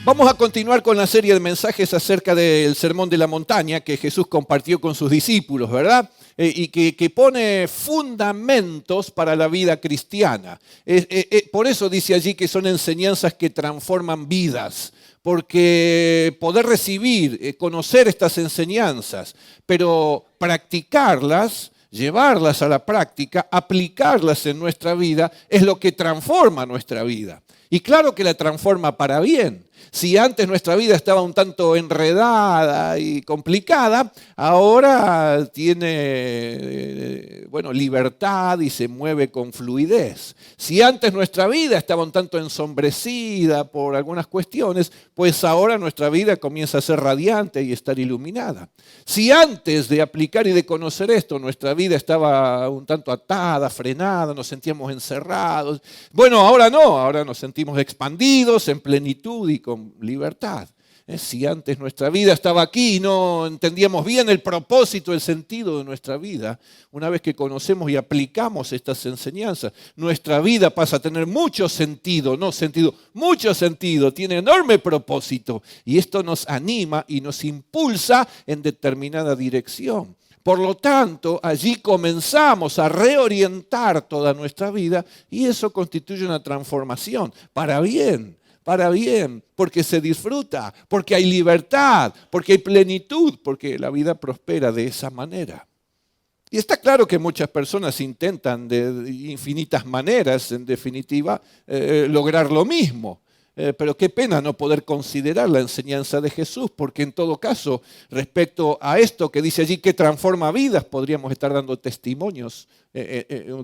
Vamos a continuar con la serie de mensajes acerca del Sermón de la Montaña que Jesús compartió con sus discípulos, ¿verdad? Y que pone fundamentos para la vida cristiana. Por eso dice allí que son enseñanzas que transforman vidas, porque poder recibir, conocer estas enseñanzas, pero practicarlas, llevarlas a la práctica, aplicarlas en nuestra vida, es lo que transforma nuestra vida. Y claro que la transforma para bien. Si antes nuestra vida estaba un tanto enredada y complicada, ahora tiene libertad y se mueve con fluidez. Si antes nuestra vida estaba un tanto ensombrecida por algunas cuestiones, pues ahora nuestra vida comienza a ser radiante y estar iluminada. Si antes de aplicar y de conocer esto, nuestra vida estaba un tanto atada, frenada, nos sentíamos encerrados, ahora no, ahora nos sentimos expandidos en plenitud y con libertad. Si antes nuestra vida estaba aquí y no entendíamos bien el propósito, el sentido de nuestra vida, una vez que conocemos y aplicamos estas enseñanzas, nuestra vida pasa a tener mucho sentido, mucho sentido, tiene enorme propósito. Y esto nos anima y nos impulsa en determinada dirección. Por lo tanto, allí comenzamos a reorientar toda nuestra vida y eso constituye una transformación para bien, porque se disfruta, porque hay libertad, porque hay plenitud, porque la vida prospera de esa manera. Y está claro que muchas personas intentan de infinitas maneras, en definitiva, lograr lo mismo. Pero qué pena no poder considerar la enseñanza de Jesús, porque en todo caso, respecto a esto que dice allí que transforma vidas, podríamos estar dando testimonios,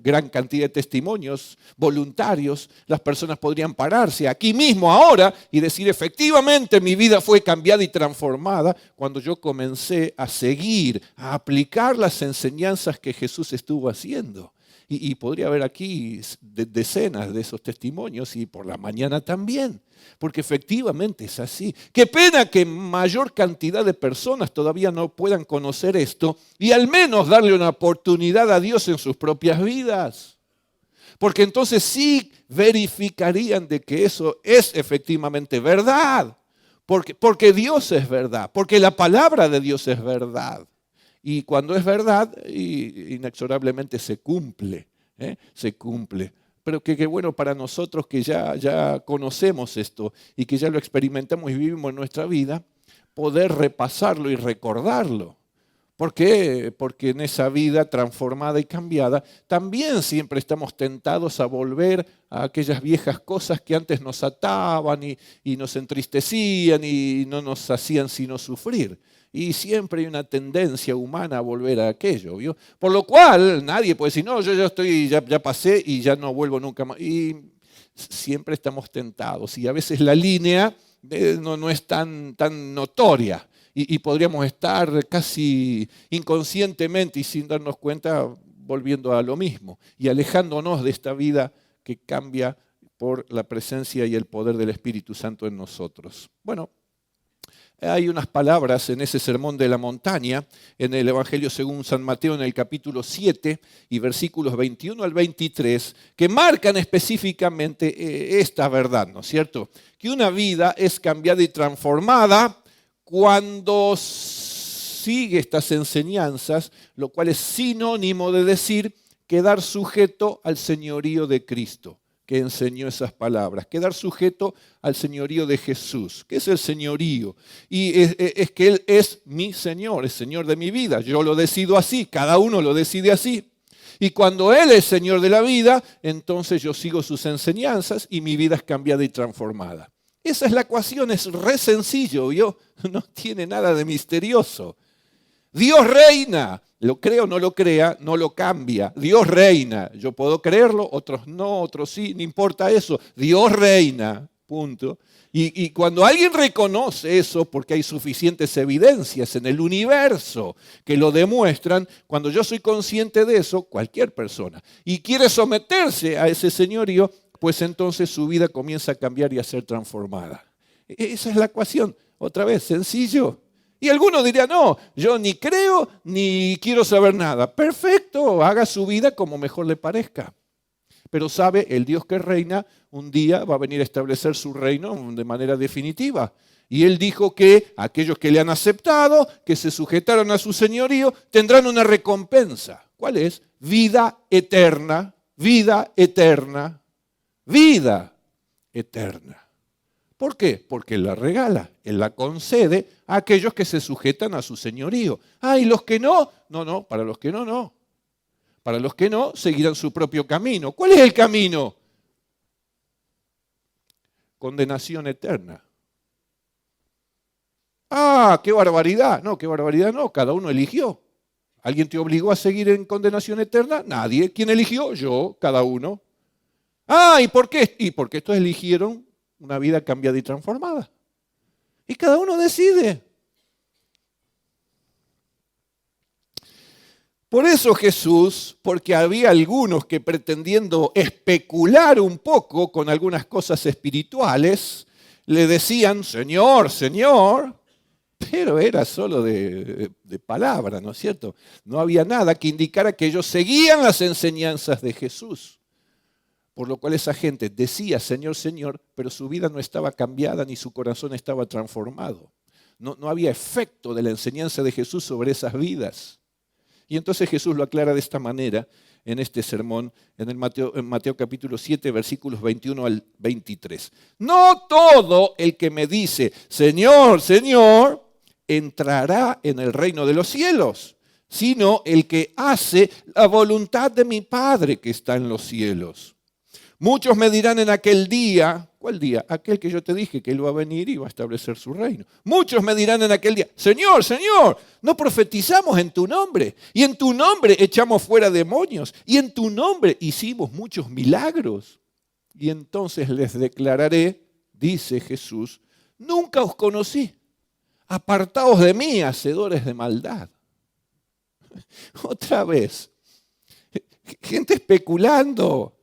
gran cantidad de testimonios voluntarios. Las personas podrían pararse aquí mismo, ahora, y decir, efectivamente mi vida fue cambiada y transformada cuando yo comencé a seguir, a aplicar las enseñanzas que Jesús estuvo haciendo. Y podría haber aquí decenas de esos testimonios y por la mañana también, porque efectivamente es así. Qué pena que mayor cantidad de personas todavía no puedan conocer esto y al menos darle una oportunidad a Dios en sus propias vidas. Porque entonces sí verificarían de que eso es efectivamente verdad. Porque Dios es verdad, porque la palabra de Dios es verdad. Y cuando es verdad, inexorablemente se cumple. Se cumple. Pero qué bueno para nosotros que ya conocemos esto y que ya lo experimentamos y vivimos en nuestra vida, poder repasarlo y recordarlo. ¿Por qué? Porque en esa vida transformada y cambiada, también siempre estamos tentados a volver a aquellas viejas cosas que antes nos ataban y nos entristecían y no nos hacían sino sufrir. Y siempre hay una tendencia humana a volver a aquello, ¿vio? Por lo cual nadie puede decir, no, yo ya pasé y ya no vuelvo nunca más. Y siempre estamos tentados y a veces la línea no es tan notoria. Y podríamos estar casi inconscientemente y sin darnos cuenta volviendo a lo mismo y alejándonos de esta vida que cambia por la presencia y el poder del Espíritu Santo en nosotros. Hay unas palabras en ese sermón de la montaña, en el Evangelio según San Mateo, en el capítulo 7 y versículos 21 al 23, que marcan específicamente esta verdad, ¿no es cierto? Que una vida es cambiada y transformada cuando sigue estas enseñanzas, lo cual es sinónimo de decir quedar sujeto al señorío de Cristo, que enseñó esas palabras, quedar sujeto al señorío de Jesús. ¿Qué es el señorío? Y es que Él es mi Señor, es Señor de mi vida. Yo lo decido así, cada uno lo decide así. Y cuando Él es Señor de la vida, entonces yo sigo sus enseñanzas y mi vida es cambiada y transformada. Esa es la ecuación, es re sencillo, ¿vio? No tiene nada de misterioso. Dios reina, lo crea o no lo crea, no lo cambia. Dios reina, yo puedo creerlo, otros no, otros sí, no importa eso. Dios reina, punto. Y cuando alguien reconoce eso, porque hay suficientes evidencias en el universo que lo demuestran, cuando yo soy consciente de eso, cualquier persona, y quiere someterse a ese señorío, pues entonces su vida comienza a cambiar y a ser transformada. Esa es la ecuación, otra vez, sencillo. Y algunos dirían, no, yo ni creo ni quiero saber nada. Perfecto, haga su vida como mejor le parezca. pero sabe, el Dios que reina un día va a venir a establecer su reino de manera definitiva. Y él dijo que aquellos que le han aceptado, que se sujetaron a su señorío, tendrán una recompensa. ¿Cuál es? Vida eterna, vida eterna, vida eterna. ¿Por qué? Porque Él la regala, Él la concede a aquellos que se sujetan a su señorío. Ah, ¿y los que no? No, para los que no, no. Para los que no, seguirán su propio camino. ¿Cuál es el camino? Condenación eterna. Ah, qué barbaridad. No, qué barbaridad no, cada uno eligió. ¿Alguien te obligó a seguir en condenación eterna? Nadie. ¿Quién eligió? Yo, cada uno. Ah, ¿y por qué? Y porque estos eligieron una vida cambiada y transformada. Y cada uno decide. Por eso Jesús, porque había algunos que pretendiendo especular un poco con algunas cosas espirituales, le decían, Señor, Señor, pero era solo de palabra, ¿no es cierto? No había nada que indicara que ellos seguían las enseñanzas de Jesús. Por lo cual esa gente decía, Señor, Señor, pero su vida no estaba cambiada ni su corazón estaba transformado. No había efecto de la enseñanza de Jesús sobre esas vidas. Y entonces Jesús lo aclara de esta manera en este sermón, en Mateo capítulo 7, versículos 21 al 23. No todo el que me dice, Señor, Señor, entrará en el reino de los cielos, sino el que hace la voluntad de mi Padre que está en los cielos. Muchos me dirán en aquel día, ¿cuál día? Aquel que yo te dije que Él va a venir y va a establecer su reino. Muchos me dirán en aquel día, Señor, Señor, no profetizamos en tu nombre, y en tu nombre echamos fuera demonios, y en tu nombre hicimos muchos milagros. Y entonces les declararé, dice Jesús, nunca os conocí, apartaos de mí, hacedores de maldad. Otra vez, gente especulando.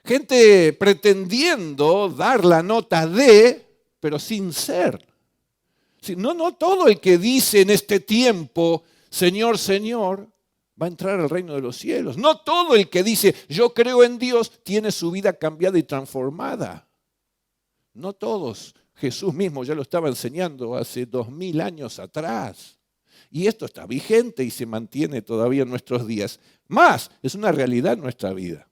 Gente pretendiendo dar la nota de, pero sin ser. No todo el que dice en este tiempo, Señor, Señor, va a entrar al reino de los cielos. No todo el que dice, yo creo en Dios, tiene su vida cambiada y transformada. No todos. Jesús mismo ya lo estaba enseñando hace 2000 años atrás. Y esto está vigente y se mantiene todavía en nuestros días. Más, es una realidad en nuestra vida.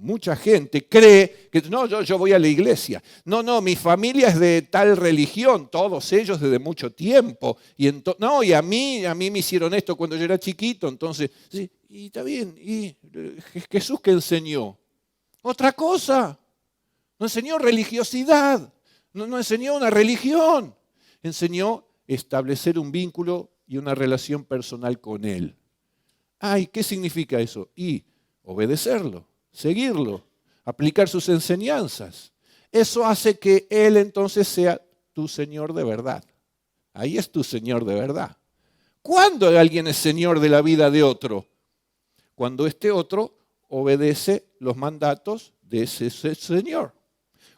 Mucha gente cree que no, yo voy a la iglesia. No, mi familia es de tal religión, todos ellos desde mucho tiempo. Y a mí me hicieron esto cuando yo era chiquito, entonces, sí, y está bien. ¿Y Jesús qué enseñó? Otra cosa. No enseñó religiosidad, no enseñó una religión. Enseñó establecer un vínculo y una relación personal con Él. Ay, ¿qué significa eso? Y obedecerlo. Seguirlo, aplicar sus enseñanzas. Eso hace que Él entonces sea tu Señor de verdad. Ahí es tu Señor de verdad. ¿Cuándo alguien es Señor de la vida de otro? Cuando este otro obedece los mandatos de ese Señor.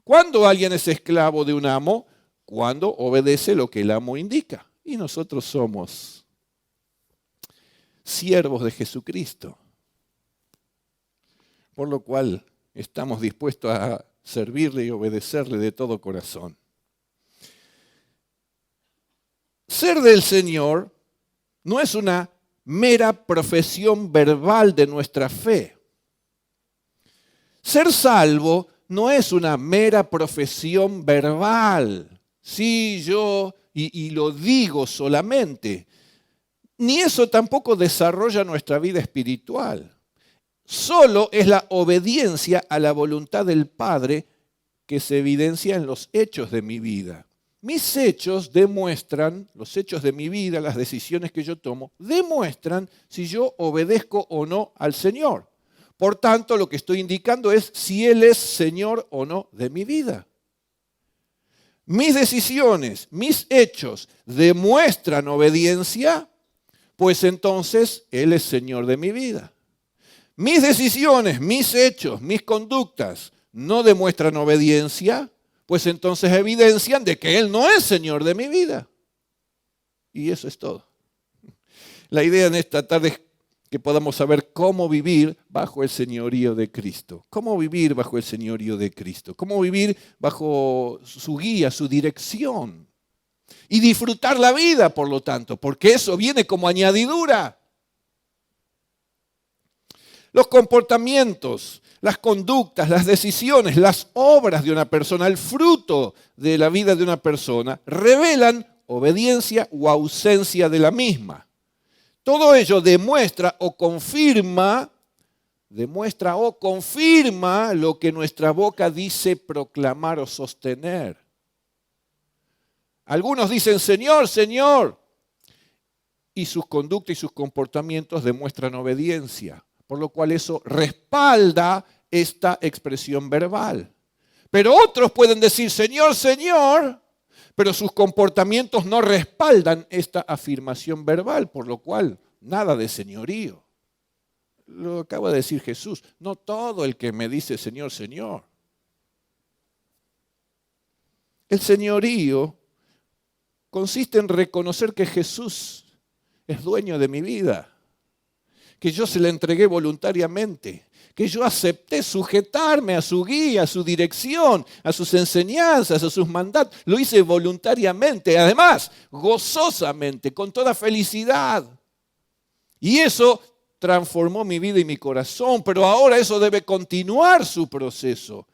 ¿Cuándo alguien es esclavo de un amo? Cuando obedece lo que el amo indica. Y nosotros somos siervos de Jesucristo. Por lo cual estamos dispuestos a servirle y obedecerle de todo corazón. Ser del Señor no es una mera profesión verbal de nuestra fe. Ser salvo no es una mera profesión verbal. Sí, yo, y lo digo solamente. Ni eso tampoco desarrolla nuestra vida espiritual. Solo es la obediencia a la voluntad del Padre que se evidencia en los hechos de mi vida. Mis hechos demuestran, los hechos de mi vida, las decisiones que yo tomo, demuestran si yo obedezco o no al Señor. Por tanto, lo que estoy indicando es si Él es Señor o no de mi vida. Mis decisiones, mis hechos demuestran obediencia, pues entonces Él es Señor de mi vida. Mis decisiones, mis hechos, mis conductas no demuestran obediencia, pues entonces evidencian de que Él no es Señor de mi vida. Y eso es todo. La idea en esta tarde es que podamos saber cómo vivir bajo el señorío de Cristo. Cómo vivir bajo el señorío de Cristo. Cómo vivir bajo su guía, su dirección. Y disfrutar la vida, por lo tanto, porque eso viene como añadidura. Los comportamientos, las conductas, las decisiones, las obras de una persona, el fruto de la vida de una persona, revelan obediencia o ausencia de la misma. Todo ello demuestra o confirma lo que nuestra boca dice proclamar o sostener. Algunos dicen, Señor, Señor, y sus conductas y sus comportamientos demuestran obediencia, por lo cual eso respalda esta expresión verbal. Pero otros pueden decir, Señor, Señor, pero sus comportamientos no respaldan esta afirmación verbal, por lo cual nada de señorío. Lo acaba de decir Jesús, no todo el que me dice Señor, Señor. El señorío consiste en reconocer que Jesús es dueño de mi vida, que yo se la entregué voluntariamente, que yo acepté sujetarme a su guía, a su dirección, a sus enseñanzas, a sus mandatos. Lo hice voluntariamente, además, gozosamente, con toda felicidad. Y eso transformó mi vida y mi corazón, pero ahora eso debe continuar su proceso.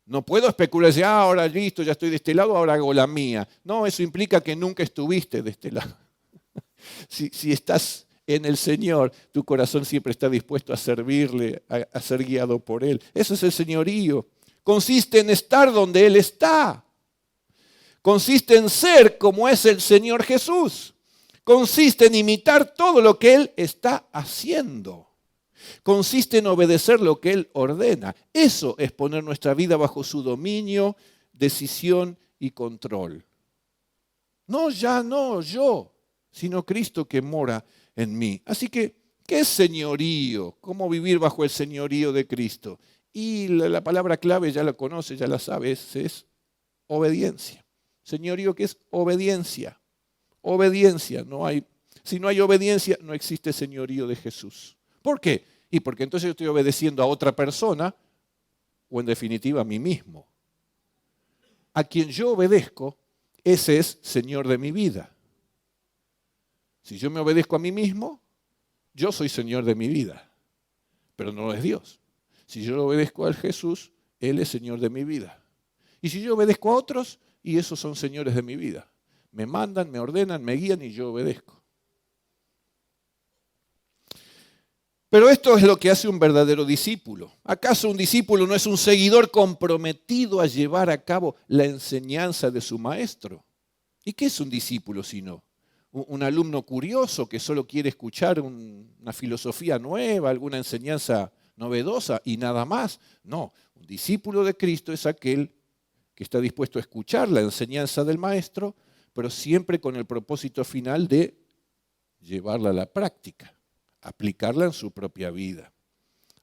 No puedo especular, ahora listo, ya estoy de este lado, ahora hago la mía. No, eso implica que nunca estuviste de este lado. Si estás en el Señor, tu corazón siempre está dispuesto a servirle, a ser guiado por Él. Eso es el señorío. Consiste en estar donde Él está. Consiste en ser como es el Señor Jesús. Consiste en imitar todo lo que Él está haciendo. Consiste en obedecer lo que Él ordena. Eso es poner nuestra vida bajo su dominio, decisión y control. No ya no yo, sino Cristo que mora en mí. Así que, ¿qué es señorío? ¿Cómo vivir bajo el señorío de Cristo? Y la palabra clave ya la conoce, ya la sabes, es obediencia. Señorío, ¿qué es obediencia? Obediencia. Si no hay obediencia, no existe señorío de Jesús. ¿Por qué? Y porque entonces yo estoy obedeciendo a otra persona o en definitiva a mí mismo. A quien yo obedezco, ese es Señor de mi vida. Si yo me obedezco a mí mismo, yo soy Señor de mi vida, pero no lo es Dios. Si yo le obedezco a Jesús, Él es Señor de mi vida. Y si yo obedezco a otros, y esos son señores de mi vida. Me mandan, me ordenan, me guían y yo obedezco. Pero esto es lo que hace un verdadero discípulo. ¿Acaso un discípulo no es un seguidor comprometido a llevar a cabo la enseñanza de su maestro? ¿Y qué es un discípulo si no? Un alumno curioso que solo quiere escuchar una filosofía nueva, alguna enseñanza novedosa y nada más. No, un discípulo de Cristo es aquel que está dispuesto a escuchar la enseñanza del Maestro, pero siempre con el propósito final de llevarla a la práctica, aplicarla en su propia vida.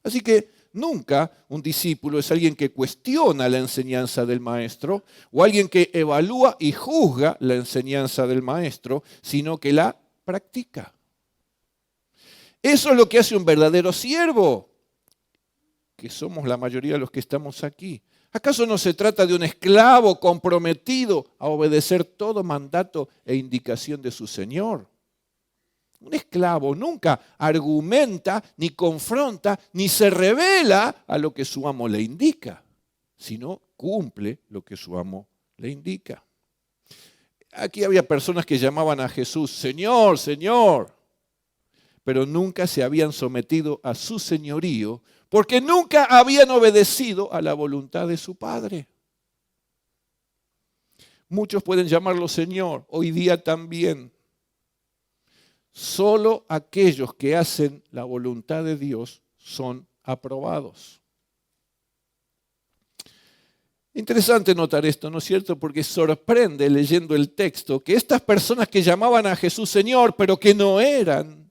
Así que nunca un discípulo es alguien que cuestiona la enseñanza del maestro o alguien que evalúa y juzga la enseñanza del maestro, sino que la practica. Eso es lo que hace un verdadero siervo, que somos la mayoría de los que estamos aquí. ¿Acaso no se trata de un esclavo comprometido a obedecer todo mandato e indicación de su señor? Un esclavo nunca argumenta, ni confronta, ni se revela a lo que su amo le indica, sino cumple lo que su amo le indica. Aquí había personas que llamaban a Jesús, Señor, Señor, pero nunca se habían sometido a su señorío, porque nunca habían obedecido a la voluntad de su Padre. Muchos pueden llamarlo Señor, hoy día también. Solo aquellos que hacen la voluntad de Dios son aprobados. Interesante notar esto, ¿no es cierto? Porque sorprende leyendo el texto que estas personas que llamaban a Jesús Señor, pero que no eran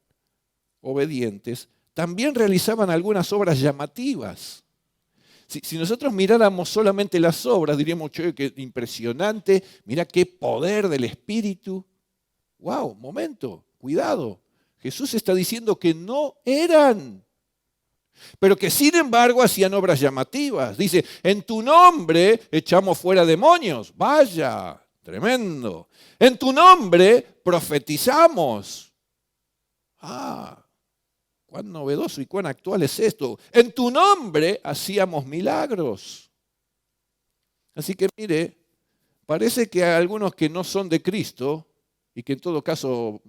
obedientes, también realizaban algunas obras llamativas. Si nosotros miráramos solamente las obras, diríamos, che, qué impresionante, mira qué poder del Espíritu. ¡Wow! Momento. Cuidado, Jesús está diciendo que no eran, pero que sin embargo hacían obras llamativas. Dice, en tu nombre echamos fuera demonios. Vaya, tremendo. En tu nombre profetizamos. Ah, cuán novedoso y cuán actual es esto. En tu nombre hacíamos milagros. Así que mire, parece que a algunos que no son de Cristo y que en todo caso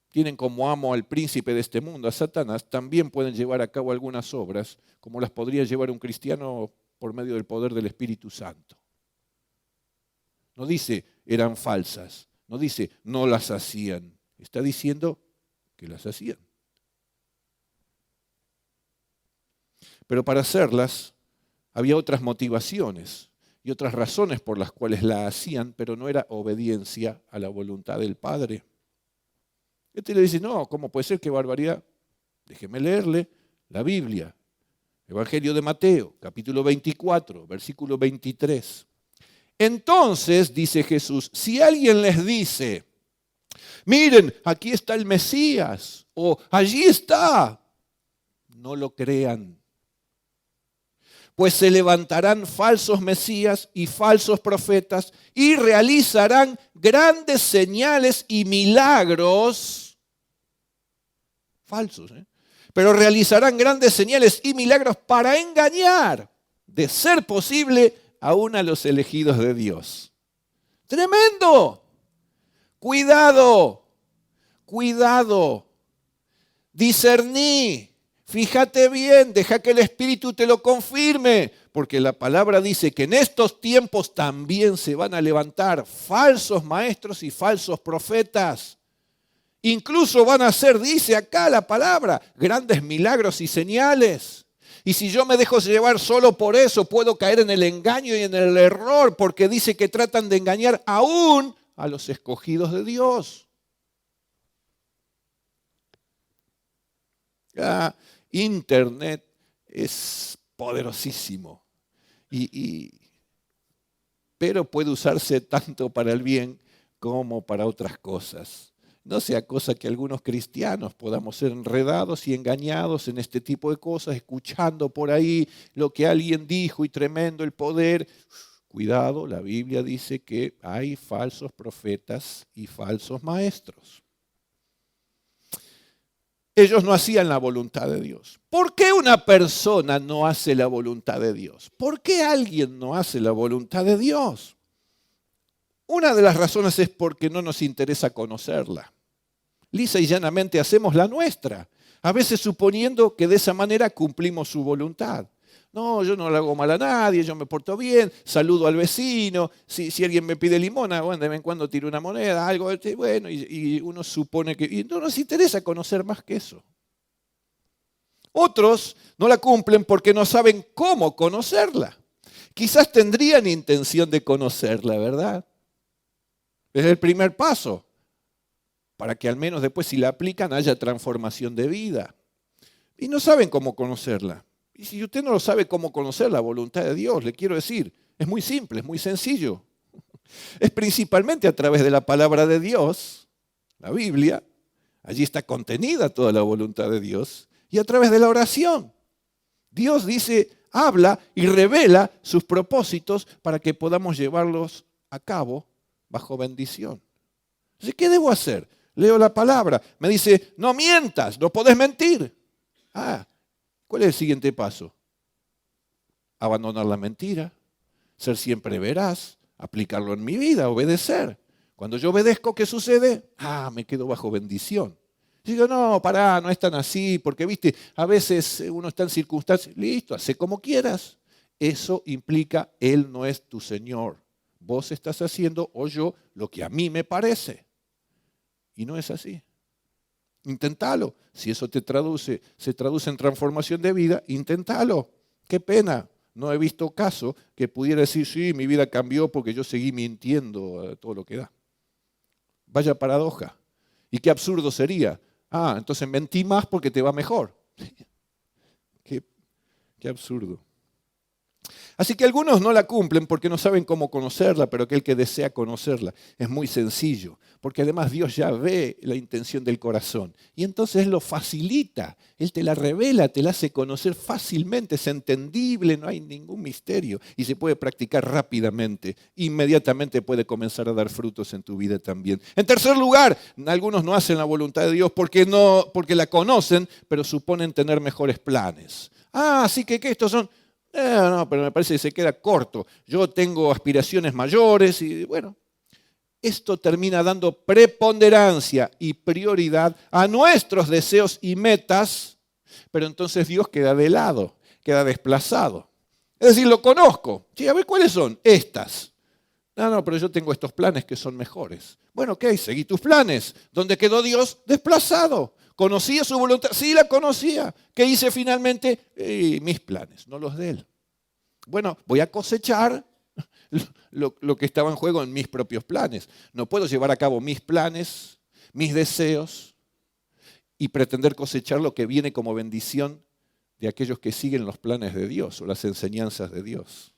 tienen como amo al príncipe de este mundo, a Satanás, también pueden llevar a cabo algunas obras, como las podría llevar un cristiano por medio del poder del Espíritu Santo. No dice eran falsas, no dice no las hacían, está diciendo que las hacían. Pero para hacerlas había otras motivaciones y otras razones por las cuales la hacían, pero no era obediencia a la voluntad del Padre. Este le dice, no, ¿cómo puede ser? ¡Qué barbaridad! Déjeme leerle la Biblia. Evangelio de Mateo, capítulo 24, versículo 23. Entonces, dice Jesús, si alguien les dice, miren, aquí está el Mesías, o allí está, no lo crean. Pues se levantarán falsos mesías y falsos profetas y realizarán grandes señales y milagros falsos, pero realizarán grandes señales y milagros para engañar, de ser posible, aún a los elegidos de Dios. ¡Tremendo! Cuidado, cuidado, discerní. Fíjate bien, deja que el Espíritu te lo confirme, porque la palabra dice que en estos tiempos también se van a levantar falsos maestros y falsos profetas. Incluso van a hacer, dice acá la palabra, grandes milagros y señales. Y si yo me dejo llevar solo por eso, puedo caer en el engaño y en el error, porque dice que tratan de engañar aún a los escogidos de Dios. Internet es poderosísimo, pero puede usarse tanto para el bien como para otras cosas. No sea cosa que algunos cristianos podamos ser enredados y engañados en este tipo de cosas, escuchando por ahí lo que alguien dijo y tremendo el poder. Cuidado, la Biblia dice que hay falsos profetas y falsos maestros. Ellos no hacían la voluntad de Dios. ¿Por qué una persona no hace la voluntad de Dios? ¿Por qué alguien no hace la voluntad de Dios? Una de las razones es porque no nos interesa conocerla. Lisa y llanamente hacemos la nuestra, a veces suponiendo que de esa manera cumplimos su voluntad. No, yo no le hago mal a nadie, yo me porto bien, saludo al vecino, si alguien me pide limona, bueno, de vez en cuando tiro una moneda, algo, bueno, y uno supone que... Y no nos interesa conocer más que eso. Otros no la cumplen porque no saben cómo conocerla. Quizás tendrían intención de conocerla, ¿verdad? Es el primer paso, para que al menos después si la aplican haya transformación de vida. Y no saben cómo conocerla. Y si usted no lo sabe cómo conocer la voluntad de Dios, le quiero decir, es muy simple, es muy sencillo. Es principalmente a través de la palabra de Dios, la Biblia, allí está contenida toda la voluntad de Dios, y a través de la oración. Dios dice, habla y revela sus propósitos para que podamos llevarlos a cabo bajo bendición. Entonces, ¿qué debo hacer? Leo la palabra, me dice, no mientas, no podés mentir. ¿Cuál es el siguiente paso? Abandonar la mentira, ser siempre veraz, aplicarlo en mi vida, obedecer. Cuando yo obedezco, ¿qué sucede? Me quedo bajo bendición. Y digo, no, pará, no es tan así, porque viste, a veces uno está en circunstancias, listo, hace como quieras. Eso implica, Él no es tu Señor. Vos estás haciendo, o yo, lo que a mí me parece. Y no es así. Inténtalo. Si eso se traduce en transformación de vida, inténtalo. Qué pena. No he visto caso que pudiera decir, sí, mi vida cambió porque yo seguí mintiendo todo lo que da. Vaya paradoja. Y qué absurdo sería. Entonces mentí más porque te va mejor. Qué absurdo. Así que algunos no la cumplen porque no saben cómo conocerla, pero aquel que desea conocerla es muy sencillo, porque además Dios ya ve la intención del corazón y entonces lo facilita, Él te la revela, te la hace conocer fácilmente, es entendible, no hay ningún misterio y se puede practicar rápidamente, inmediatamente puede comenzar a dar frutos en tu vida también. En tercer lugar, algunos no hacen la voluntad de Dios porque la conocen, pero suponen tener mejores planes. Así que estos son... No, pero me parece que se queda corto. Yo tengo aspiraciones mayores y bueno, esto termina dando preponderancia y prioridad a nuestros deseos y metas, pero entonces Dios queda de lado, queda desplazado. Es decir, lo conozco. Sí, a ver, ¿cuáles son? Estas. No, pero yo tengo estos planes que son mejores. Bueno, ok, seguí tus planes. ¿Dónde quedó Dios? Desplazado. ¿Conocía su voluntad? Sí, la conocía. ¿Qué hice finalmente? Mis planes, no los de Él. Bueno, voy a cosechar lo que estaba en juego en mis propios planes. No puedo llevar a cabo mis planes, mis deseos y pretender cosechar lo que viene como bendición de aquellos que siguen los planes de Dios o las enseñanzas de Dios.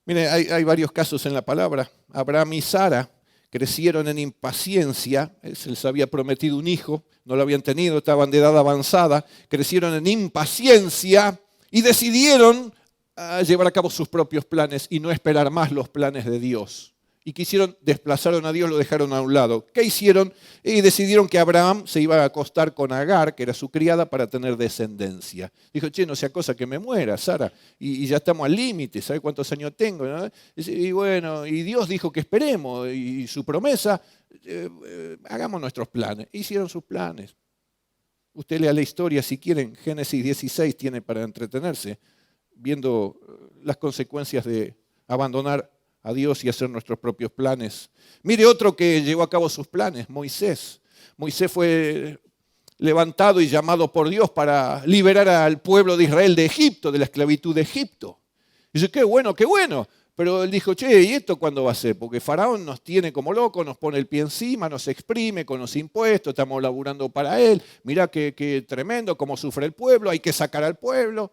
Mire, hay varios casos en la palabra. Abraham y Sara crecieron en impaciencia, él se les había prometido un hijo, no lo habían tenido, estaban de edad avanzada, crecieron en impaciencia y decidieron llevar a cabo sus propios planes y no esperar más los planes de Dios. Y desplazaron a Dios, lo dejaron a un lado. ¿Qué hicieron? Y decidieron que Abraham se iba a acostar con Agar, que era su criada, para tener descendencia. Dijo, no sea cosa que me muera, Sara, y ya estamos al límite, ¿sabe cuántos años tengo? ¿No? Y bueno, y Dios dijo que esperemos, y su promesa, hagamos nuestros planes. Hicieron sus planes. Usted lea la historia, si quieren, Génesis 16 tiene para entretenerse, viendo las consecuencias de abandonar a Dios y hacer nuestros propios planes. Mire otro que llevó a cabo sus planes, Moisés. Moisés fue levantado y llamado por Dios para liberar al pueblo de Israel de Egipto, de la esclavitud de Egipto. Y dice, qué bueno, qué bueno. Pero él dijo, ¿y esto cuándo va a ser? Porque Faraón nos tiene como locos, nos pone el pie encima, nos exprime con los impuestos, estamos laburando para él. Mirá qué tremendo, cómo sufre el pueblo, hay que sacar al pueblo.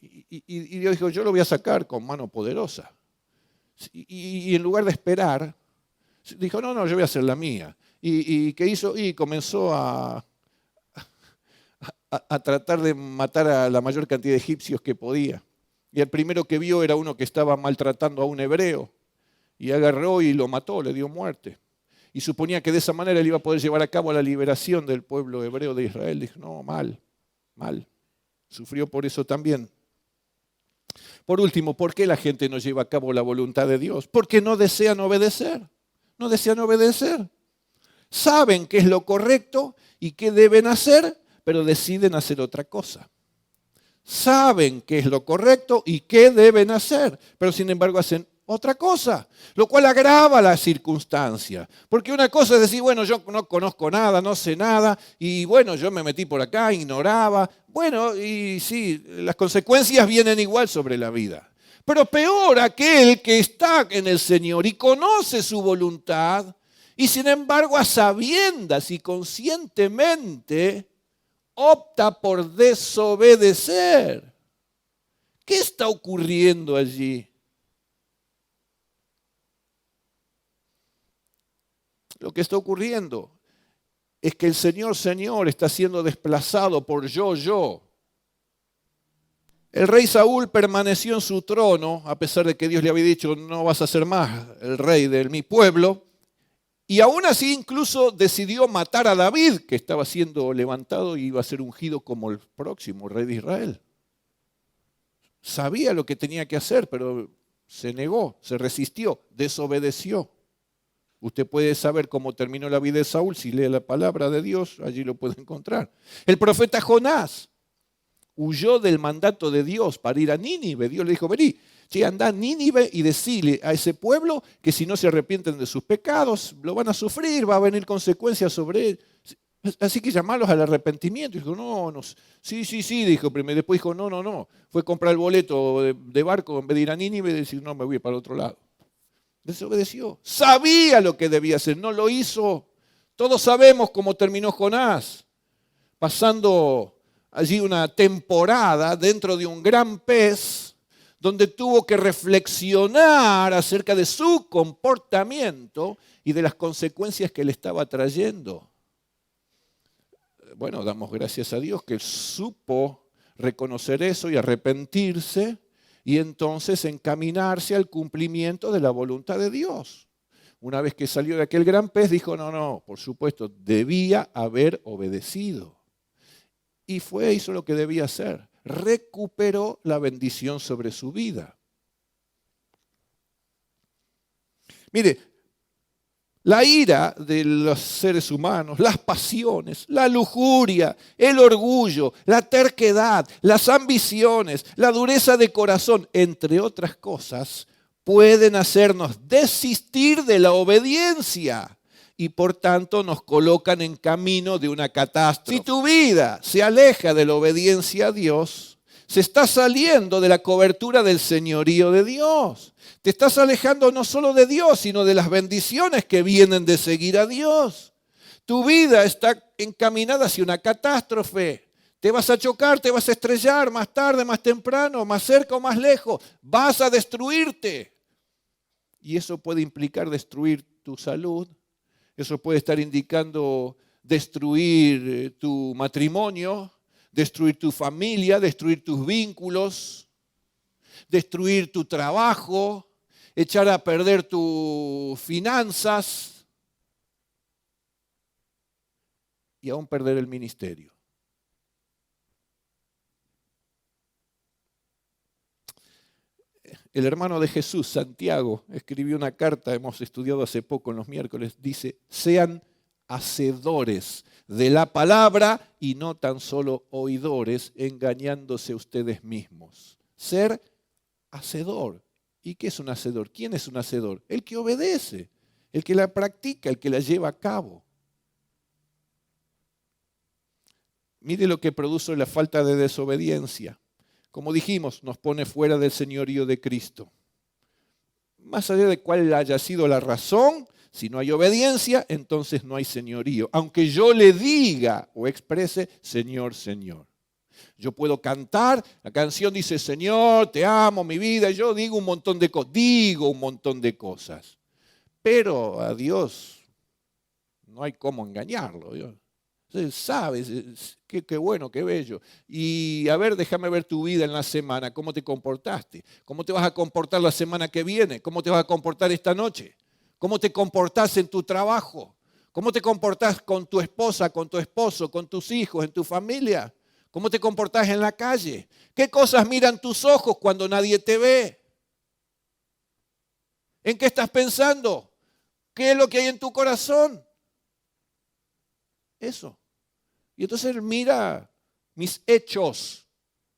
Y Dios dijo, yo lo voy a sacar con mano poderosa. Y en lugar de esperar, dijo, no, yo voy a hacer la mía. ¿Y qué hizo? Y comenzó a tratar de matar a la mayor cantidad de egipcios que podía. Y el primero que vio era uno que estaba maltratando a un hebreo. Y agarró y lo mató, le dio muerte. Y suponía que de esa manera él iba a poder llevar a cabo la liberación del pueblo hebreo de Israel. Dijo, no, mal. Sufrió por eso también. Por último, ¿por qué la gente no lleva a cabo la voluntad de Dios? Porque no desean obedecer. No desean obedecer. Saben qué es lo correcto y qué deben hacer, pero deciden hacer otra cosa. Saben qué es lo correcto y qué deben hacer, pero sin embargo hacen otra cosa, lo cual agrava la circunstancia. Porque una cosa es decir, bueno, yo no conozco nada, no sé nada, y bueno, yo me metí por acá, ignoraba. Bueno, y sí, las consecuencias vienen igual sobre la vida. Pero peor aquel que está en el Señor y conoce su voluntad, y sin embargo a sabiendas y conscientemente opta por desobedecer. ¿Qué está ocurriendo allí? Lo que está ocurriendo es que el Señor está siendo desplazado por yo. El rey Saúl permaneció en su trono, a pesar de que Dios le había dicho, no vas a ser más el rey de mi pueblo. Y aún así incluso decidió matar a David, que estaba siendo levantado y iba a ser ungido como el próximo rey de Israel. Sabía lo que tenía que hacer, pero se negó, se resistió, desobedeció. Usted puede saber cómo terminó la vida de Saúl si lee la palabra de Dios, allí lo puede encontrar. El profeta Jonás huyó del mandato de Dios para ir a Nínive. Dios le dijo, vení, andá a Nínive y decile a ese pueblo que si no se arrepienten de sus pecados, lo van a sufrir, va a venir consecuencias sobre él. Así que llamarlos al arrepentimiento. Y dijo, no, sí, dijo primero. Después dijo, no. Fue comprar el boleto de barco en vez de ir a Nínive y decir, no, me voy para el otro lado. Desobedeció. Sabía lo que debía hacer, no lo hizo. Todos sabemos cómo terminó Jonás, pasando allí una temporada dentro de un gran pez donde tuvo que reflexionar acerca de su comportamiento y de las consecuencias que le estaba trayendo. Bueno, damos gracias a Dios que supo reconocer eso y arrepentirse y entonces encaminarse al cumplimiento de la voluntad de Dios. Una vez que salió de aquel gran pez, dijo, no, por supuesto, debía haber obedecido. Y hizo lo que debía hacer. Recuperó la bendición sobre su vida. Mire, la ira de los seres humanos, las pasiones, la lujuria, el orgullo, la terquedad, las ambiciones, la dureza de corazón, entre otras cosas, pueden hacernos desistir de la obediencia y por tanto nos colocan en camino de una catástrofe. Si tu vida se aleja de la obediencia a Dios, se está saliendo de la cobertura del señorío de Dios. Te estás alejando no solo de Dios, sino de las bendiciones que vienen de seguir a Dios. Tu vida está encaminada hacia una catástrofe. Te vas a chocar, te vas a estrellar más tarde, más temprano, más cerca o más lejos. Vas a destruirte. Y eso puede implicar destruir tu salud. Eso puede estar indicando destruir tu matrimonio, destruir tu familia, destruir tus vínculos, destruir tu trabajo, echar a perder tus finanzas y aún perder el ministerio. El hermano de Jesús, Santiago, escribió una carta, hemos estudiado hace poco en los miércoles, dice, sean hacedores de la palabra y no tan solo oidores, engañándose ustedes mismos. Ser hacedor. ¿Y qué es un hacedor? ¿Quién es un hacedor? El que obedece, el que la practica, el que la lleva a cabo. Mire lo que produce la falta de desobediencia. Como dijimos, nos pone fuera del señorío de Cristo. Más allá de cuál haya sido la razón, si no hay obediencia, entonces no hay señorío. Aunque yo le diga o exprese, Señor, Señor. Yo puedo cantar, la canción dice, Señor, te amo, mi vida, y yo digo un montón de cosas. Pero a Dios no hay cómo engañarlo. Él sabe, qué bueno, qué bello. Y a ver, déjame ver tu vida en la semana, cómo te comportaste, cómo te vas a comportar la semana que viene, cómo te vas a comportar esta noche, cómo te comportás en tu trabajo, cómo te comportás con tu esposa, con tu esposo, con tus hijos, en tu familia, cómo te comportás en la calle, qué cosas miran tus ojos cuando nadie te ve, en qué estás pensando, qué es lo que hay en tu corazón. Eso. Y entonces Él mira mis hechos,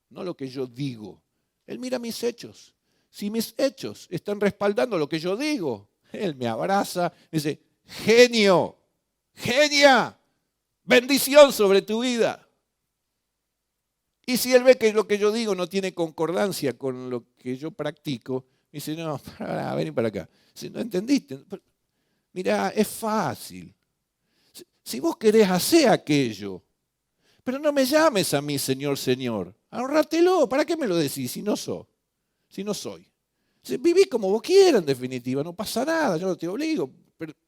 no lo que yo digo. Él mira mis hechos. Si mis hechos están respaldando lo que yo digo, Él me abraza, me dice, genio, genia, bendición sobre tu vida. Y si Él ve que lo que yo digo no tiene concordancia con lo que yo practico, me dice, no, vení para acá. Si no entendiste, mira, es fácil. Si vos querés hacer aquello, pero no me llames a mí, Señor, Señor. Ahorrátelo, ¿para qué me lo decís si no soy? Viví como vos quieras, en definitiva, no pasa nada, yo no te obligo.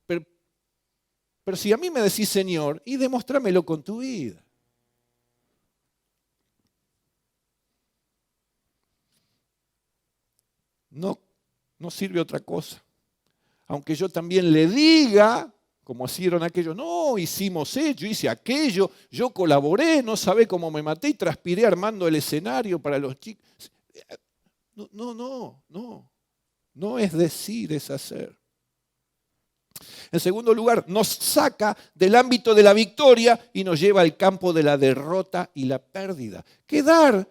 Pero si a mí me decís Señor, y demostrámelo con tu vida. No sirve otra cosa. Aunque yo también le diga, como hicieron aquellos, no, hicimos yo hice aquello, yo colaboré, no sabe cómo me maté y transpiré armando el escenario para los chicos. No es decir, es hacer. En segundo lugar, nos saca del ámbito de la victoria y nos lleva al campo de la derrota y la pérdida. Quedar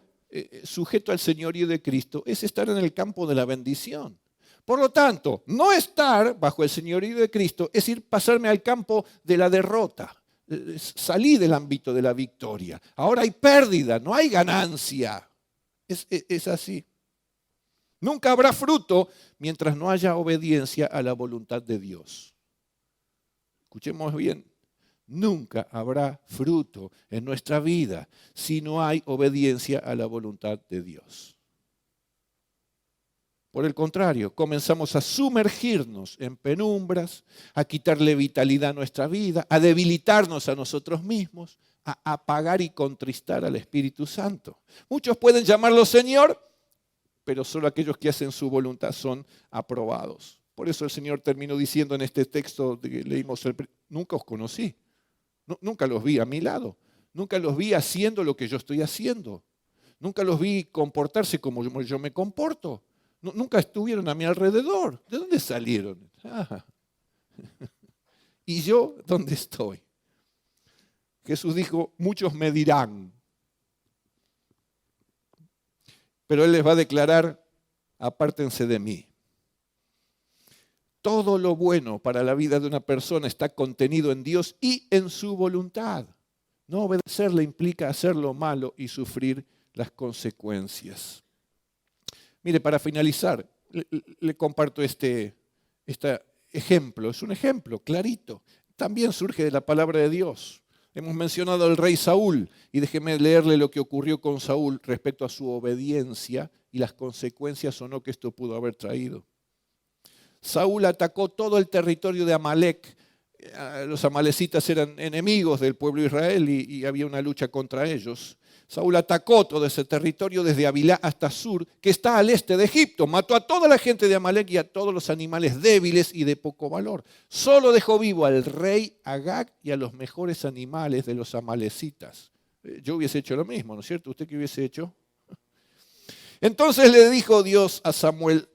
sujeto al señorío de Cristo es estar en el campo de la bendición. Por lo tanto, no estar bajo el señorío de Cristo es pasarme al campo de la derrota. Salí del ámbito de la victoria. Ahora hay pérdida, no hay ganancia. Es así. Nunca habrá fruto mientras no haya obediencia a la voluntad de Dios. Escuchemos bien. nunca habrá fruto en nuestra vida si no hay obediencia a la voluntad de Dios. Por el contrario, comenzamos a sumergirnos en penumbras, a quitarle vitalidad a nuestra vida, a debilitarnos a nosotros mismos, a apagar y contristar al Espíritu Santo. Muchos pueden llamarlo Señor, pero solo aquellos que hacen su voluntad son aprobados. Por eso el Señor terminó diciendo en este texto que leímos, nunca os conocí, nunca los vi a mi lado, nunca los vi haciendo lo que yo estoy haciendo, nunca los vi comportarse como yo me comporto. Nunca estuvieron a mi alrededor. ¿De dónde salieron? ¿Y yo dónde estoy? Jesús dijo, muchos me dirán. Pero Él les va a declarar, apártense de mí. Todo lo bueno para la vida de una persona está contenido en Dios y en su voluntad. No obedecerle implica hacer lo malo y sufrir las consecuencias. Mire, para finalizar, le comparto este ejemplo. Es un ejemplo clarito. También surge de la palabra de Dios. Hemos mencionado al rey Saúl y déjeme leerle lo que ocurrió con Saúl respecto a su obediencia y las consecuencias o no que esto pudo haber traído. Saúl atacó todo el territorio de Amalec. Los amalecitas eran enemigos del pueblo de Israel y había una lucha contra ellos. Saúl atacó todo ese territorio desde Havilá hasta Sur, que está al este de Egipto. Mató a toda la gente de Amalec y a todos los animales débiles y de poco valor. Solo dejó vivo al rey Agag y a los mejores animales de los amalecitas. Yo hubiese hecho lo mismo, ¿no es cierto? ¿Usted qué hubiese hecho? Entonces le dijo Dios a Samuel,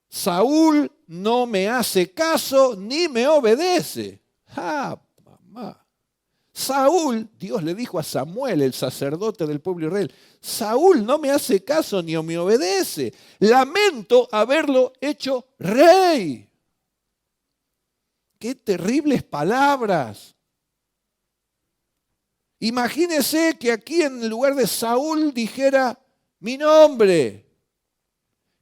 Saúl no me hace caso ni me obedece. Mamá. Saúl, Dios le dijo a Samuel, el sacerdote del pueblo de Israel, Saúl no me hace caso ni me obedece. Lamento haberlo hecho rey. Qué terribles palabras. Imagínese que aquí en lugar de Saúl dijera mi nombre.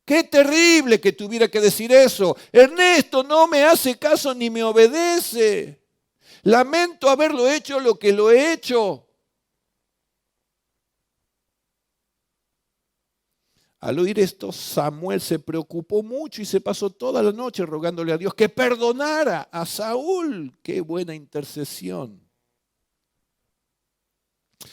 Qué terrible que tuviera que decir eso. Ernesto no me hace caso ni me obedece. Lamento haberlo hecho lo que lo he hecho. Al oír esto, Samuel se preocupó mucho y se pasó toda la noche rogándole a Dios que perdonara a Saúl. ¡Qué buena intercesión!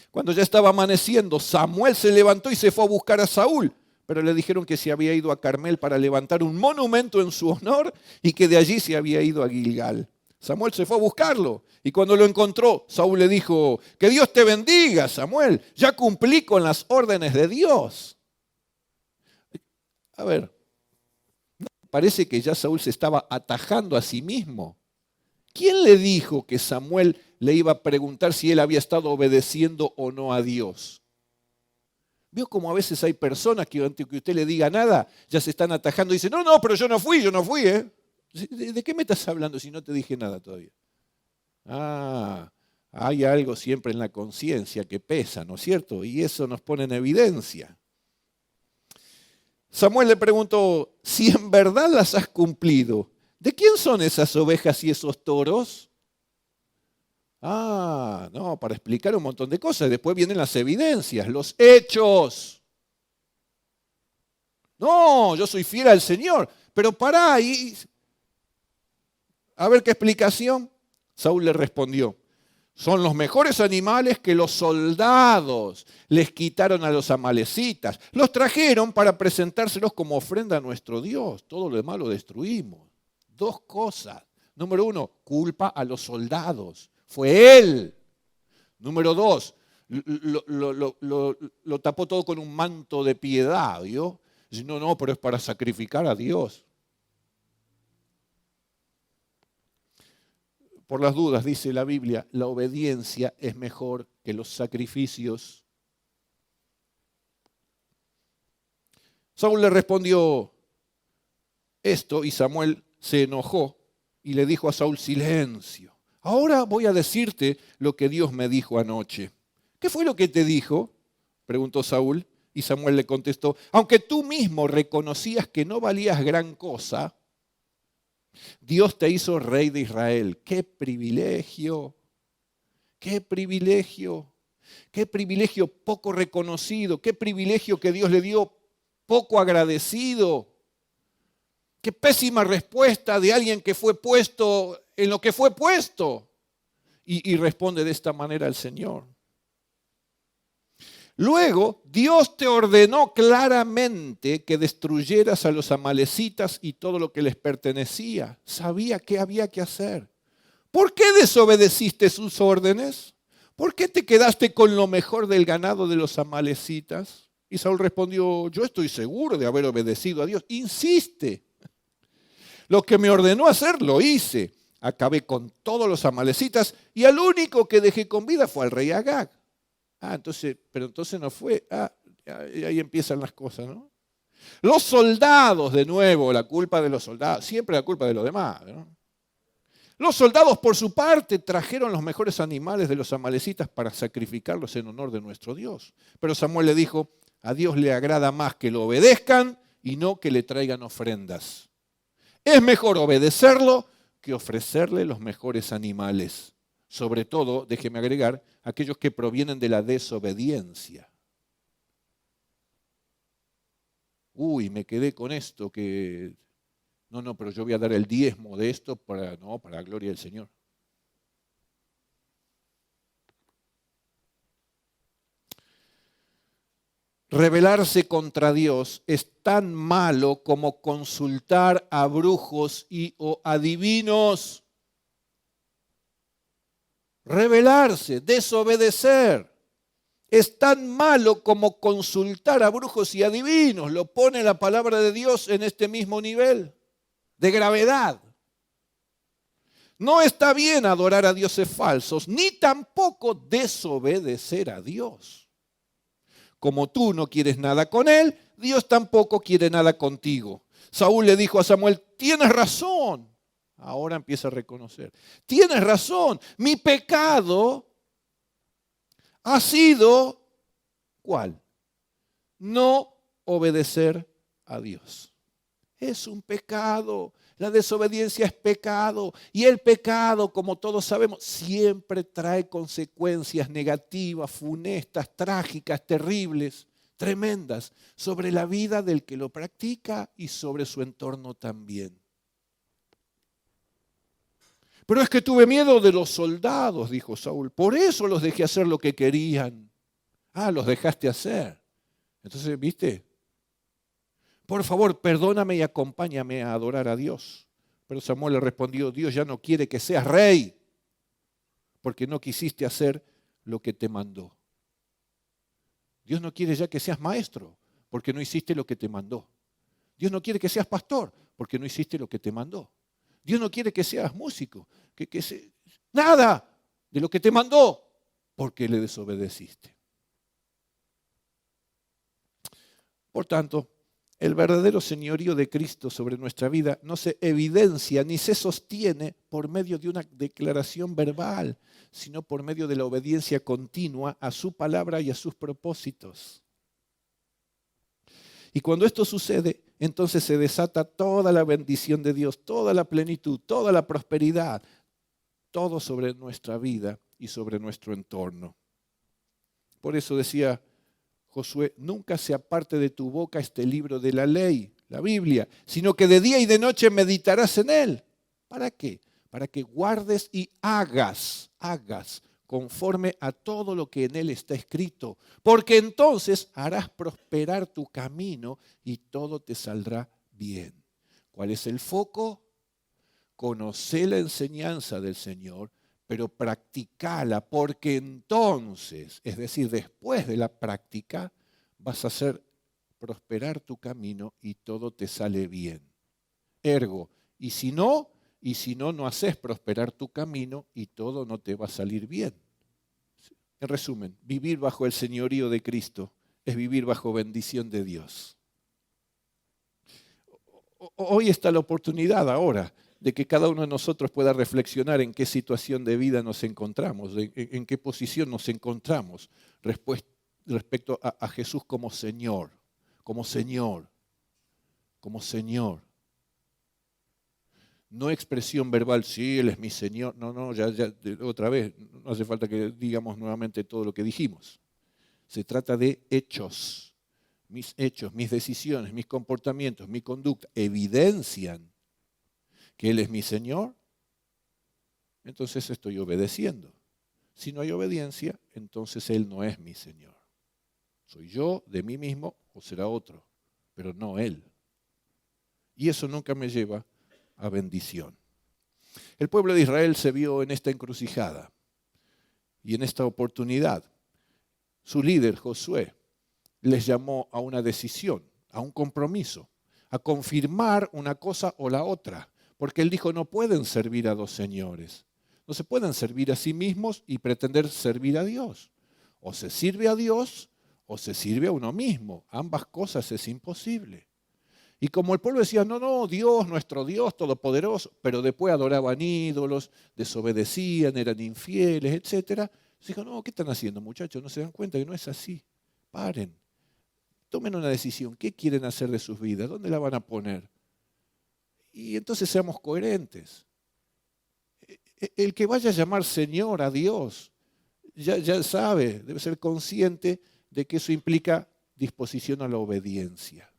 Cuando ya estaba amaneciendo, Samuel se levantó y se fue a buscar a Saúl. Pero le dijeron que se había ido a Carmel para levantar un monumento en su honor y que de allí se había ido a Gilgal. Samuel se fue a buscarlo y cuando lo encontró, Saúl le dijo, que Dios te bendiga, Samuel, ya cumplí con las órdenes de Dios. A ver, parece que ya Saúl se estaba atajando a sí mismo. ¿Quién le dijo que Samuel le iba a preguntar si él había estado obedeciendo o no a Dios? ¿Vio cómo a veces hay personas que antes que usted le diga nada, ya se están atajando y dicen, no, pero yo no fui, ¿eh? ¿De qué me estás hablando si no te dije nada todavía? Hay algo siempre en la conciencia que pesa, ¿no es cierto? Y eso nos pone en evidencia. Samuel le preguntó, si en verdad las has cumplido, ¿de quién son esas ovejas y esos toros? No, para explicar un montón de cosas. Después vienen las evidencias, los hechos. No, yo soy fiel al Señor, pero pará, a ver qué explicación. Saúl le respondió, son los mejores animales que los soldados les quitaron a los amalecitas. Los trajeron para presentárselos como ofrenda a nuestro Dios. Todo lo demás lo destruimos. Dos cosas. Número uno, culpa a los soldados. Fue él. Número dos, lo tapó todo con un manto de piedad, ¿vio? Dice, no, pero es para sacrificar a Dios. Por las dudas, dice la Biblia, la obediencia es mejor que los sacrificios. Saúl le respondió esto y Samuel se enojó y le dijo a Saúl, silencio. Ahora voy a decirte lo que Dios me dijo anoche. ¿Qué fue lo que te dijo? Preguntó Saúl. Y Samuel le contestó, aunque tú mismo reconocías que no valías gran cosa, Dios te hizo rey de Israel. ¡Qué privilegio! qué privilegio poco reconocido, qué privilegio que Dios le dio poco agradecido. Qué pésima respuesta de alguien que fue puesto en lo que fue puesto. Y responde de esta manera el Señor. Luego, Dios te ordenó claramente que destruyeras a los amalecitas y todo lo que les pertenecía. Sabía qué había que hacer. ¿Por qué desobedeciste sus órdenes? ¿Por qué te quedaste con lo mejor del ganado de los amalecitas? Y Saúl respondió, yo estoy seguro de haber obedecido a Dios. Insiste. Lo que me ordenó hacer, lo hice. Acabé con todos los amalecitas y al único que dejé con vida fue al rey Agag. Pero entonces no fue. Ahí empiezan las cosas, ¿no? Los soldados, de nuevo, la culpa de los soldados. Siempre la culpa de los demás, ¿no? Los soldados, por su parte, trajeron los mejores animales de los amalecitas para sacrificarlos en honor de nuestro Dios. Pero Samuel le dijo, a Dios le agrada más que lo obedezcan y no que le traigan ofrendas. Es mejor obedecerlo que ofrecerle los mejores animales. Sobre todo, déjeme agregar, aquellos que provienen de la desobediencia. Me quedé con esto que... No, pero yo voy a dar el diezmo de esto para la gloria del Señor. Rebelarse contra Dios es tan malo como consultar a brujos o adivinos. Rebelarse, desobedecer, es tan malo como consultar a brujos y adivinos. Lo pone la palabra de Dios en este mismo nivel de gravedad. No está bien adorar a dioses falsos, ni tampoco desobedecer a Dios. Como tú no quieres nada con él, Dios tampoco quiere nada contigo. Saúl le dijo a Samuel, tienes razón. Ahora empieza a reconocer. Tienes razón, mi pecado ha sido, ¿cuál? No obedecer a Dios. Es un pecado. La desobediencia es pecado. Y el pecado, como todos sabemos, siempre trae consecuencias negativas, funestas, trágicas, terribles, tremendas, sobre la vida del que lo practica y sobre su entorno también. Pero es que tuve miedo de los soldados, dijo Saúl. Por eso los dejé hacer lo que querían. Los dejaste hacer. Entonces, ¿viste? Por favor, perdóname y acompáñame a adorar a Dios. Pero Samuel le respondió, Dios ya no quiere que seas rey, porque no quisiste hacer lo que te mandó. Dios no quiere ya que seas maestro, porque no hiciste lo que te mandó. Dios no quiere que seas pastor, porque no hiciste lo que te mandó. Dios no quiere que seas músico, nada de lo que te mandó, porque le desobedeciste. Por tanto, el verdadero señorío de Cristo sobre nuestra vida no se evidencia ni se sostiene por medio de una declaración verbal, sino por medio de la obediencia continua a su palabra y a sus propósitos. Y cuando esto sucede, entonces se desata toda la bendición de Dios, toda la plenitud, toda la prosperidad, todo sobre nuestra vida y sobre nuestro entorno. Por eso decía Josué, nunca se aparte de tu boca este libro de la ley, la Biblia, sino que de día y de noche meditarás en él. ¿Para qué? Para que guardes y hagas conforme a todo lo que en él está escrito, porque entonces harás prosperar tu camino y todo te saldrá bien. ¿Cuál es el foco? Conoce la enseñanza del Señor, pero practicala, porque entonces, es decir, después de la práctica, vas a hacer prosperar tu camino y todo te sale bien. Ergo, y si no, no haces prosperar tu camino y todo no te va a salir bien. En resumen, vivir bajo el señorío de Cristo es vivir bajo bendición de Dios. Hoy está la oportunidad ahora de que cada uno de nosotros pueda reflexionar en qué situación de vida nos encontramos, en qué posición nos encontramos respecto a Jesús como Señor, como Señor, como Señor. No expresión verbal, sí, Él es mi Señor. No, ya, otra vez, no hace falta que digamos nuevamente todo lo que dijimos. Se trata de hechos. Mis hechos, mis decisiones, mis comportamientos, mi conducta evidencian que Él es mi Señor, entonces estoy obedeciendo. Si no hay obediencia, entonces Él no es mi Señor. Soy yo de mí mismo o será otro, pero no Él. Y eso nunca me lleva a bendición. El pueblo de Israel se vio en esta encrucijada y en esta oportunidad. Su líder, Josué, les llamó a una decisión, a un compromiso, a confirmar una cosa o la otra, porque él dijo, no pueden servir a dos señores. No se pueden servir a sí mismos y pretender servir a Dios. O se sirve a Dios o se sirve a uno mismo. Ambas cosas es imposible. Y como el pueblo decía, no, Dios, nuestro Dios todopoderoso, pero después adoraban ídolos, desobedecían, eran infieles, etc. Dijo, no, ¿qué están haciendo, muchachos? ¿No se dan cuenta que no es así? Paren, tomen una decisión. ¿Qué quieren hacer de sus vidas? ¿Dónde la van a poner? Y entonces seamos coherentes. El que vaya a llamar Señor a Dios, ya sabe, debe ser consciente de que eso implica disposición a la obediencia.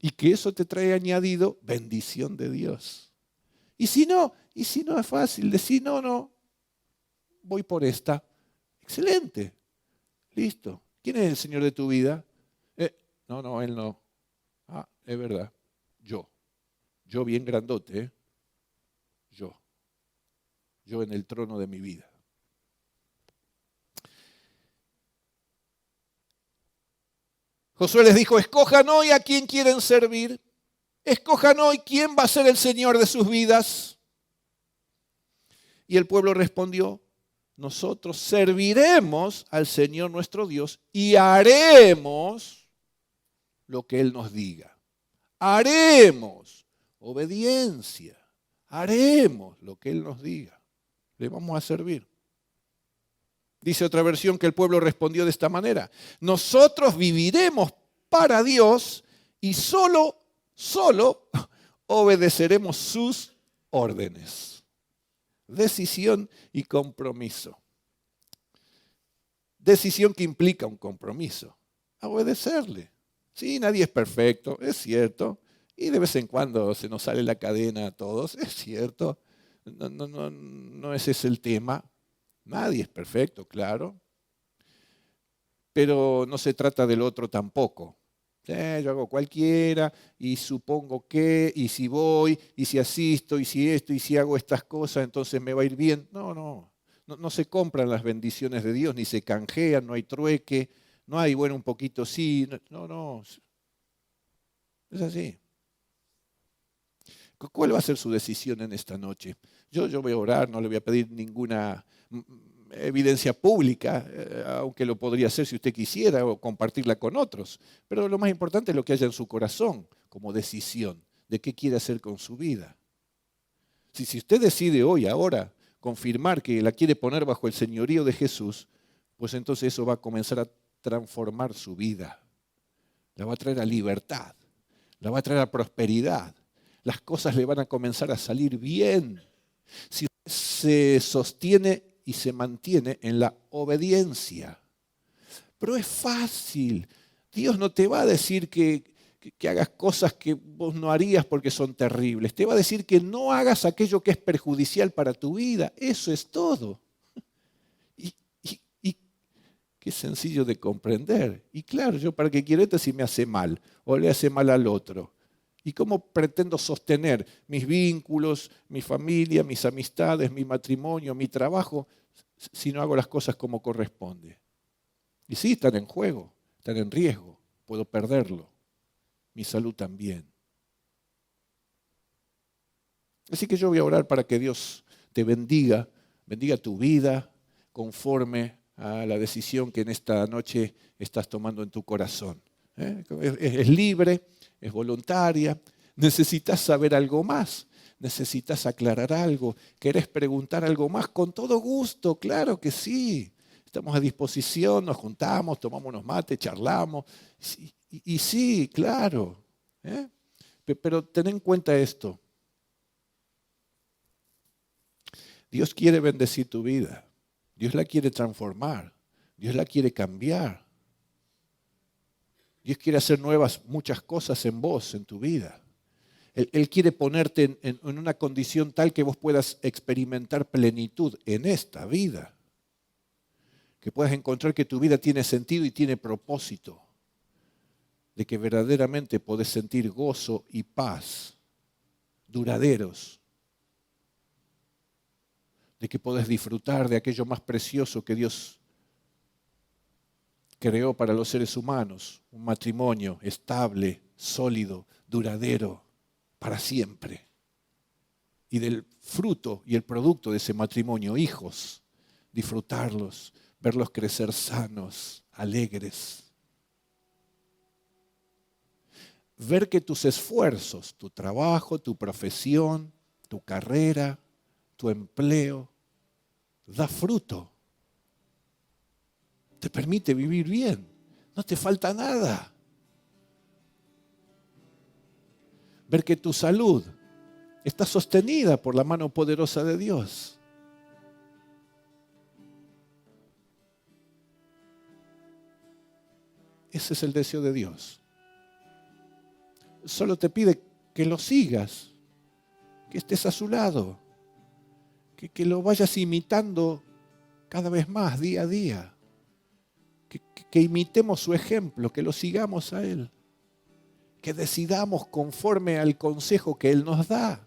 Y que eso te trae añadido bendición de Dios. Y si no es fácil decir, no, voy por esta. Excelente, listo. ¿Quién es el Señor de tu vida? No, Él no. Ah, es verdad, yo bien grandote, yo en el trono de mi vida. Josué les dijo, escojan hoy a quién quieren servir, escojan hoy quién va a ser el Señor de sus vidas. Y el pueblo respondió, nosotros serviremos al Señor nuestro Dios y haremos lo que Él nos diga. Haremos obediencia, haremos lo que Él nos diga. Le vamos a servir. Dice otra versión que el pueblo respondió de esta manera. Nosotros viviremos para Dios y solo obedeceremos sus órdenes. Decisión y compromiso. Decisión que implica un compromiso. Obedecerle. Sí, nadie es perfecto, es cierto. Y de vez en cuando se nos sale la cadena a todos, es cierto. No ese es el tema. Nadie es perfecto, claro. Pero no se trata del otro tampoco. Yo hago cualquiera y supongo que, y si voy, y si asisto, y si esto, y si hago estas cosas, entonces me va a ir bien. No se compran las bendiciones de Dios, ni se canjean, no hay trueque, no hay, bueno, un poquito sí. No. Es así. ¿Cuál va a ser su decisión en esta noche? Yo voy a orar, no le voy a pedir ninguna evidencia pública, aunque lo podría hacer si usted quisiera o compartirla con otros. Pero lo más importante es lo que haya en su corazón como decisión de qué quiere hacer con su vida. Si usted decide hoy, ahora, confirmar que la quiere poner bajo el señorío de Jesús, pues entonces eso va a comenzar a transformar su vida. La va a traer a libertad, la va a traer a prosperidad. Las cosas le van a comenzar a salir bien. Si usted se sostiene y se mantiene en la obediencia. Pero es fácil. Dios no te va a decir que hagas cosas que vos no harías porque son terribles. Te va a decir que no hagas aquello que es perjudicial para tu vida. Eso es todo. Y qué sencillo de comprender. Y claro, yo para qué quiero esto si me hace mal o le hace mal al otro. ¿Y cómo pretendo sostener mis vínculos, mi familia, mis amistades, mi matrimonio, mi trabajo, si no hago las cosas como corresponde? Y sí, están en juego, están en riesgo, puedo perderlo. Mi salud también. Así que yo voy a orar para que Dios te bendiga tu vida conforme a la decisión que en esta noche estás tomando en tu corazón. Es libre, es voluntaria. Necesitas saber algo más, necesitas aclarar algo, querés preguntar algo más, con todo gusto, claro que sí. Estamos a disposición, nos juntamos, tomamos unos mates, charlamos. Y sí, claro. Pero ten en cuenta esto. Dios quiere bendecir tu vida. Dios la quiere transformar. Dios la quiere cambiar. Dios quiere hacer nuevas muchas cosas en vos, en tu vida. Él quiere ponerte en una condición tal que vos puedas experimentar plenitud en esta vida. Que puedas encontrar que tu vida tiene sentido y tiene propósito. De que verdaderamente podés sentir gozo y paz duraderos. De que podés disfrutar de aquello más precioso que Dios creó para los seres humanos. Un matrimonio estable, sólido, duradero. Para siempre. Y del fruto y el producto de ese matrimonio, hijos, disfrutarlos, verlos crecer sanos, alegres. Ver que tus esfuerzos, tu trabajo, tu profesión, tu carrera, tu empleo, da fruto. Te permite vivir bien. No te falta nada. Ver que tu salud está sostenida por la mano poderosa de Dios. Ese es el deseo de Dios. Solo te pide que lo sigas, que estés a su lado, que lo vayas imitando cada vez más, día a día, que imitemos su ejemplo, que lo sigamos a Él. Que decidamos conforme al consejo que Él nos da.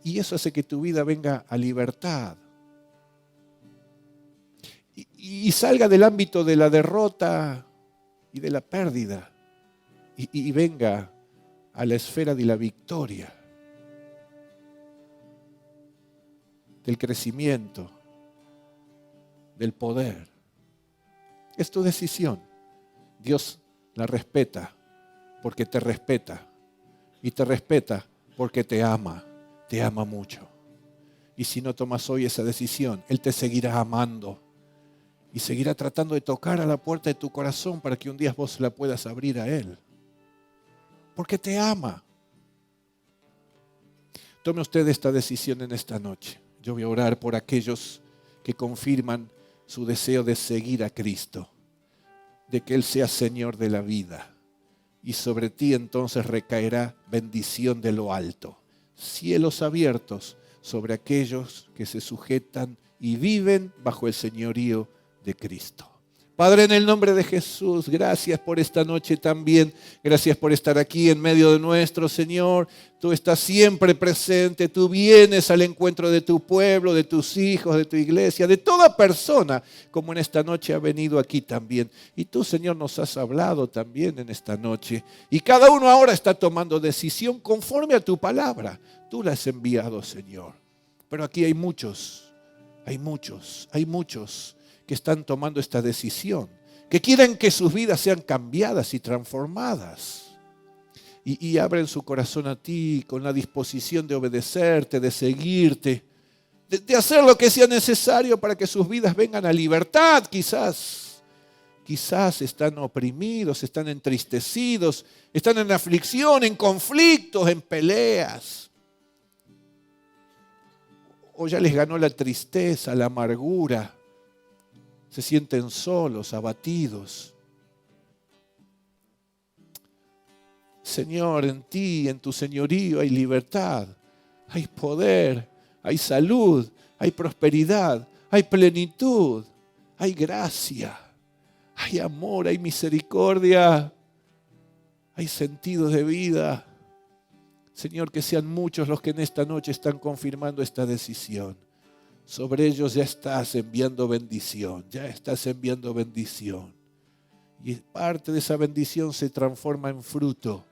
Y eso hace que tu vida venga a libertad. Y salga del ámbito de la derrota y de la pérdida. Y venga a la esfera de la victoria. Del crecimiento. Del poder. Es tu decisión. Dios la respeta porque te respeta y te respeta porque te ama mucho. Y si no tomas hoy esa decisión, Él te seguirá amando y seguirá tratando de tocar a la puerta de tu corazón para que un día vos la puedas abrir a Él. Porque te ama. Tome usted esta decisión en esta noche. Yo voy a orar por aquellos que confirman su deseo de seguir a Cristo. De que Él sea Señor de la vida. Y sobre ti entonces recaerá bendición de lo alto. Cielos abiertos sobre aquellos que se sujetan y viven bajo el señorío de Cristo. Padre, en el nombre de Jesús, gracias por esta noche también. Gracias por estar aquí en medio de nuestro Señor. Tú estás siempre presente. Tú vienes al encuentro de tu pueblo, de tus hijos, de tu iglesia, de toda persona, como en esta noche ha venido aquí también. Y tú, Señor, nos has hablado también en esta noche. Y cada uno ahora está tomando decisión conforme a tu palabra. Tú la has enviado, Señor. Pero aquí hay muchos que están tomando esta decisión, que quieren que sus vidas sean cambiadas y transformadas. Y abren su corazón a ti con la disposición de obedecerte, de seguirte, de hacer lo que sea necesario para que sus vidas vengan a libertad. Quizás están oprimidos, están entristecidos, están en aflicción, en conflictos, en peleas. O ya les ganó la tristeza, la amargura. Se sienten solos, abatidos. Señor, en ti, en tu señorío hay libertad, hay poder, hay salud, hay prosperidad, hay plenitud, hay gracia, hay amor, hay misericordia, hay sentido de vida. Señor, que sean muchos los que en esta noche están confirmando esta decisión. Sobre ellos ya estás enviando bendición, Y parte de esa bendición se transforma en fruto,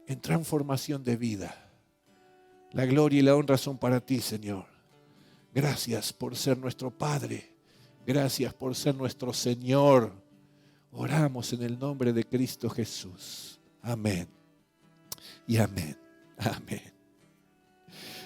en transformación de vida. La gloria y la honra son para ti, Señor. Gracias por ser nuestro Padre. Gracias por ser nuestro Señor. Oramos en el nombre de Cristo Jesús. Amén. Y amén. Amén.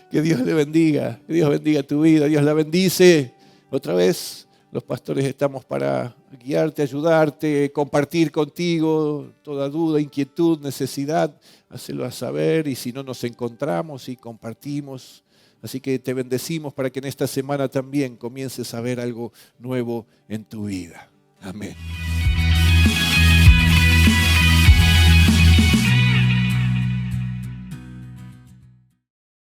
Que Dios le bendiga. Que Dios bendiga tu vida. Dios la bendice. Otra vez Los pastores estamos para guiarte, ayudarte, compartir contigo toda duda, inquietud, necesidad, hacerlo saber y si no nos encontramos y compartimos. Así que te bendecimos para que en esta semana también comiences a ver algo nuevo en tu vida. Amén.